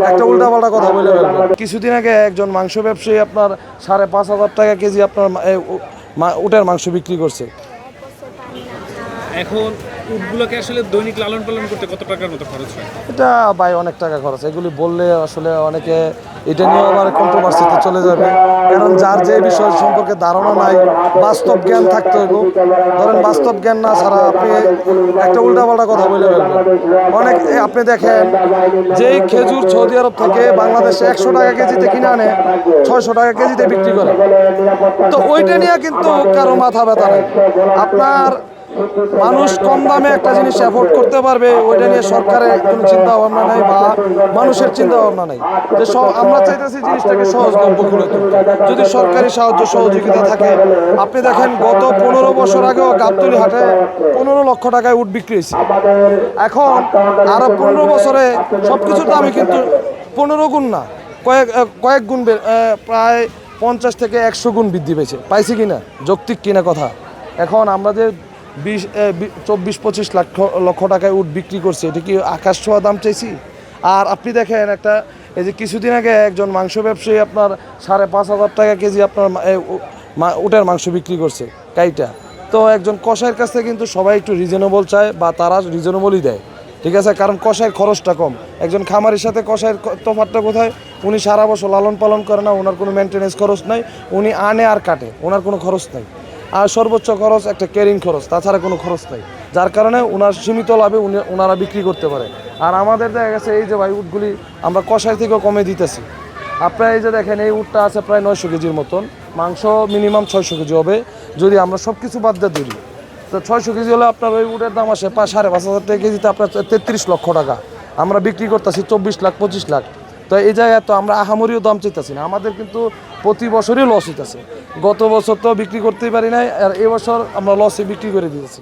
একটা উল্টাপাল্টা কথা বলে ফেলবেন। কিছুদিন আগে একজন মাংস ব্যবসায়ী আপনার 5,500 টাকা কেজি আপনার উটের মাংস বিক্রি করছে। এখন উটগুলোকে আসলে দৈনিক লালন পালন করতে কত টাকার মতো খরচ হয়? এটা ভাই অনেক টাকা খরচ। এগুলি বললে আসলে অনেকে এটা নিয়ে আবার কন্ট্রোভার্সিতে চলে যাবে, কারণ যার যে বিষয় সম্পর্কে ধারণা নাই, বাস্তব জ্ঞান থাকতে হইব। ধরেন বাস্তব জ্ঞান না ছাড়া আপনি একটা উল্টাপাল্টা কথা বলে ফেলবেন। অনেক আপনি দেখেন যেই খেজুর সৌদি আরব থেকে বাংলাদেশে 100 টাকা কেজিতে কিনে আনে 600 টাকা কেজিতে বিক্রি করে। তো ওইটা নিয়ে কিন্তু কারো মাথা ব্যথা নেই। আপনার মানুষ কম দামে একটা জিনিস অ্যাফোর্ড করতে পারবে, ওইটা নিয়ে সরকারের কোনো চিন্তা ভাবনা নাই বা মানুষের চিন্তা ভাবনা নাই। যে আমরা চাইতেছি জিনিসটাকে সহজলভ্য করে তুলতে, যদি সরকারি সাহায্য সহযোগিতা থাকে। আপনি দেখেন গত 15 বছর আগেও গাবতলী হাটে 15 লক্ষ টাকায় উট বিক্রি হয়েছে। এখন আরো 15 বছরে সবকিছুর দামই কিন্তু 15 গুণ না, কয়েক গুণ, প্রায় 50 থেকে 100 গুণ বৃদ্ধি পেয়েছে। পাইছি কিনা, যৌক্তিক কিনা কথা। এখন আমরা যে 24-25 লক্ষ টাকায় উট বিক্রি করছে, এটা কি আকাশ ছোঁয়া দাম চাইছি? আর আপনি দেখেন একটা, এই যে কিছুদিন আগে একজন মাংস ব্যবসায়ী আপনার 5,500 টাকা কেজি আপনার উটের মাংস বিক্রি করছে কাইটা। তো একজন কসাইয়ের কাছ থেকে কিন্তু সবাই একটু রিজনেবল চায় বা তারা রিজনেবলই দেয়, ঠিক আছে, কারণ কসাইয়ের খরচটা কম। একজন খামারের সাথে কসাইয়ের তফাৎটা কোথায়? উনি সারা বছর লালন পালন করে না, ওনার কোনো মেনটেনেন্স খরচ নাই, উনি আনে আর কাটে, ওনার কোনো খরচ নাই। আর সর্বোচ্চ খরচ একটা ক্যারিং খরচ, তাছাড়া কোনো খরচ নাই, যার কারণে ওনার সীমিত লাভে ওনারা বিক্রি করতে পারে। আর আমাদের দেখা গেছে এই যে ভাই উটগুলি আমরা কষাই থেকেও কমে দিতেছি। আপনারা এই যে দেখেন এই উটটা আছে প্রায় 900 কেজির মতন, মাংস মিনিমাম 600 কেজি হবে যদি আমরা সব কিছু বাদ দিয়ে ধরি। তো 600 কেজি হলে আপনার ওই উটের দাম আসে 5,500 টাকা কেজিতে, আপনার 33 লক্ষ টাকা। আমরা বিক্রি করতেছি 24 লাখ 25 লাখ। তো এই জায়গায় তো আমরা আহামরিও দাম চাইতেছি না, আমাদের কিন্তু প্রতি বছরই লস হইতেছে। গত বছর তো বিক্রি করতেই পারি নাই, আর এবছর আমরা লসে বিক্রি করে দিয়েছি।